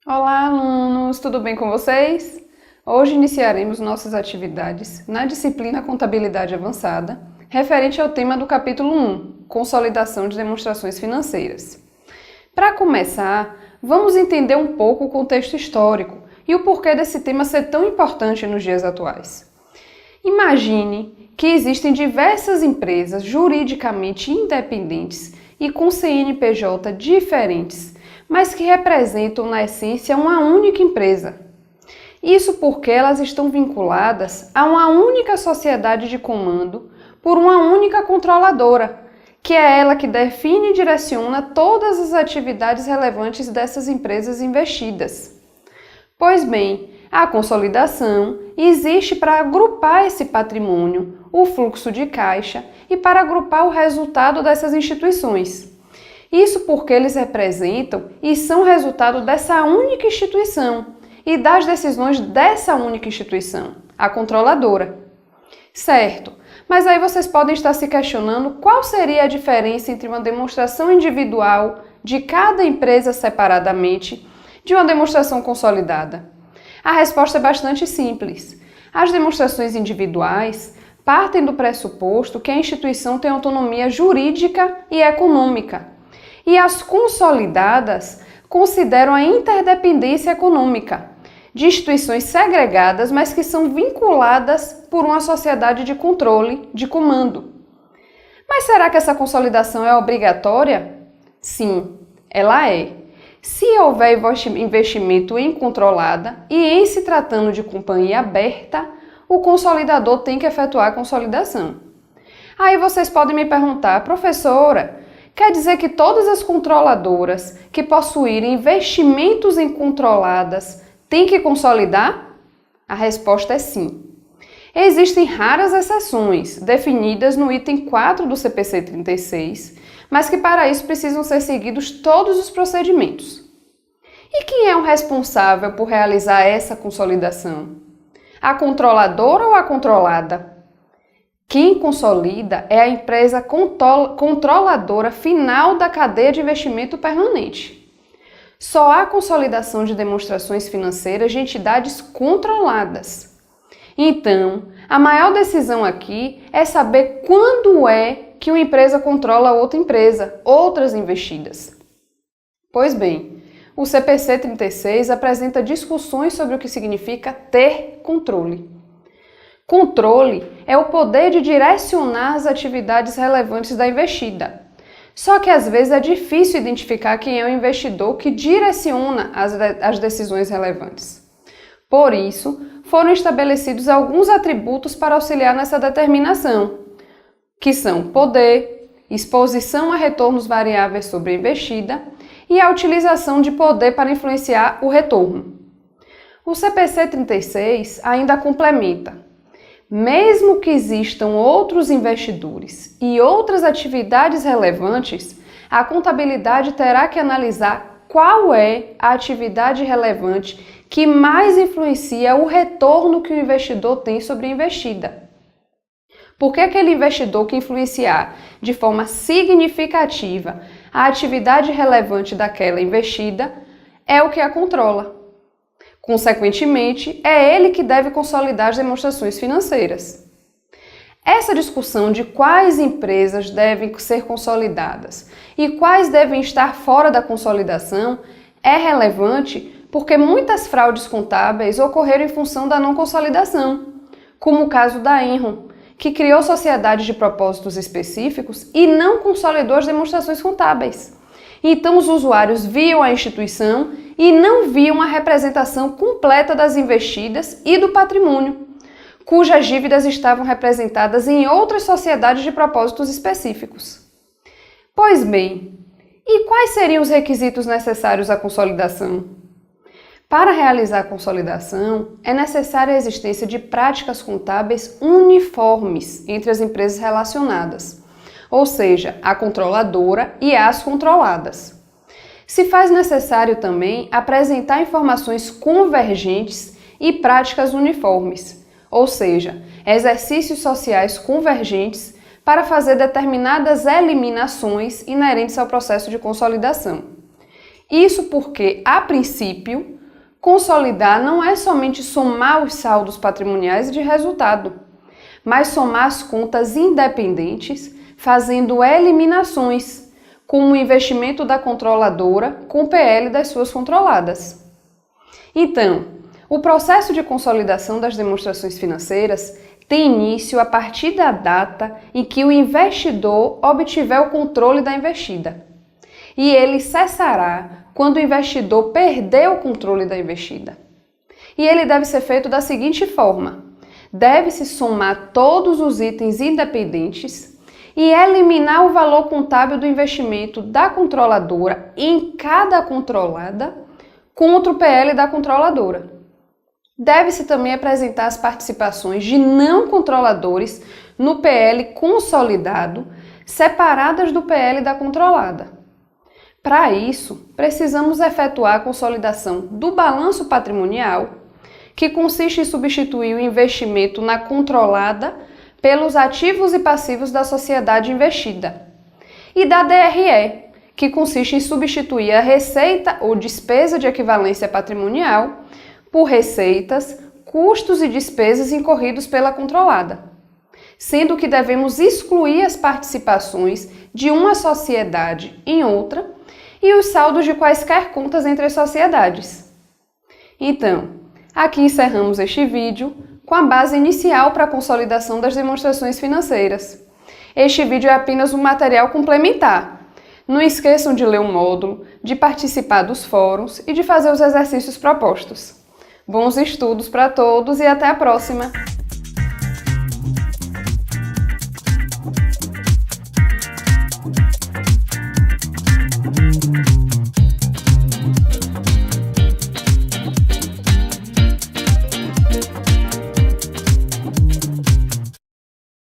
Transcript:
Olá, alunos! Tudo bem com vocês? Hoje iniciaremos nossas atividades na disciplina Contabilidade Avançada, referente ao tema do capítulo 1, Consolidação de Demonstrações Financeiras. Para começar, vamos entender um pouco o contexto histórico e o porquê desse tema ser tão importante nos dias atuais. Imagine que existem diversas empresas juridicamente independentes e com CNPJ diferentes, mas que representam, na essência, uma única empresa. Isso porque elas estão vinculadas a uma única sociedade de comando por uma única controladora, que é ela que define e direciona todas as atividades relevantes dessas empresas investidas. Pois bem, a consolidação existe para agrupar esse patrimônio, o fluxo de caixa e para agrupar o resultado dessas instituições. Isso porque eles representam e são resultado dessa única instituição e das decisões dessa única instituição, a controladora. Certo, mas aí vocês podem estar se questionando qual seria a diferença entre uma demonstração individual de cada empresa separadamente de uma demonstração consolidada. A resposta é bastante simples. As demonstrações individuais partem do pressuposto que a instituição tem autonomia jurídica e econômica. E as consolidadas consideram a interdependência econômica de instituições segregadas, mas que são vinculadas por uma sociedade de controle, de comando. Mas será que essa consolidação é obrigatória? Sim, ela é. Se houver investimento em controlada e em se tratando de companhia aberta, o consolidador tem que efetuar a consolidação. Aí vocês podem me perguntar, professora, quer dizer que todas as controladoras que possuírem investimentos em controladas têm que consolidar? A resposta é sim. Existem raras exceções, definidas no item 4 do CPC 36, mas que para isso precisam ser seguidos todos os procedimentos. E quem é o responsável por realizar essa consolidação? A controladora ou a controlada? Quem consolida é a empresa controladora final da cadeia de investimento permanente. Só há consolidação de demonstrações financeiras de entidades controladas. Então, a maior decisão aqui é saber quando é que uma empresa controla outra empresa, outras investidas. Pois bem, o CPC 36 apresenta discussões sobre o que significa ter controle. Controle é o poder de direcionar as atividades relevantes da investida. Só que às vezes é difícil identificar quem é o investidor que direciona as decisões relevantes. Por isso, foram estabelecidos alguns atributos para auxiliar nessa determinação, que são poder, exposição a retornos variáveis sobre a investida e a utilização de poder para influenciar o retorno. O CPC 36 ainda complementa. Mesmo que existam outros investidores e outras atividades relevantes, a contabilidade terá que analisar qual é a atividade relevante que mais influencia o retorno que o investidor tem sobre a investida. Porque aquele investidor que influenciar de forma significativa a atividade relevante daquela investida é o que a controla. Consequentemente, é ele que deve consolidar as demonstrações financeiras. Essa discussão de quais empresas devem ser consolidadas e quais devem estar fora da consolidação é relevante porque muitas fraudes contábeis ocorreram em função da não consolidação, como o caso da Enron, que criou sociedades de propósitos específicos e não consolidou as demonstrações contábeis. Então os usuários viam a instituição e não viam a representação completa das investidas e do patrimônio, cujas dívidas estavam representadas em outras sociedades de propósitos específicos. Pois bem, e quais seriam os requisitos necessários à consolidação? Para realizar a consolidação, é necessária a existência de práticas contábeis uniformes entre as empresas relacionadas, ou seja, a controladora e as controladas. Se faz necessário também apresentar informações convergentes e práticas uniformes, ou seja, exercícios sociais convergentes para fazer determinadas eliminações inerentes ao processo de consolidação. Isso porque, a princípio, consolidar não é somente somar os saldos patrimoniais de resultado, mas somar as contas independentes, fazendo eliminações, como o investimento da controladora com o PL das suas controladas. Então, o processo de consolidação das demonstrações financeiras tem início a partir da data em que o investidor obtiver o controle da investida. E ele cessará quando o investidor perder o controle da investida. E ele deve ser feito da seguinte forma: deve-se somar todos os itens independentes e eliminar o valor contábil do investimento da controladora em cada controlada contra o PL da controladora. Deve-se também apresentar as participações de não controladores no PL consolidado, separadas do PL da controlada. Para isso, precisamos efetuar a consolidação do balanço patrimonial, que consiste em substituir o investimento na controlada pelos ativos e passivos da sociedade investida, e da DRE, que consiste em substituir a receita ou despesa de equivalência patrimonial por receitas, custos e despesas incorridos pela controlada, sendo que devemos excluir as participações de uma sociedade em outra e os saldos de quaisquer contas entre as sociedades. Então, aqui encerramos este vídeo com a base inicial para a consolidação das demonstrações financeiras. Este vídeo é apenas um material complementar. Não esqueçam de ler o módulo, de participar dos fóruns e de fazer os exercícios propostos. Bons estudos para todos e até a próxima!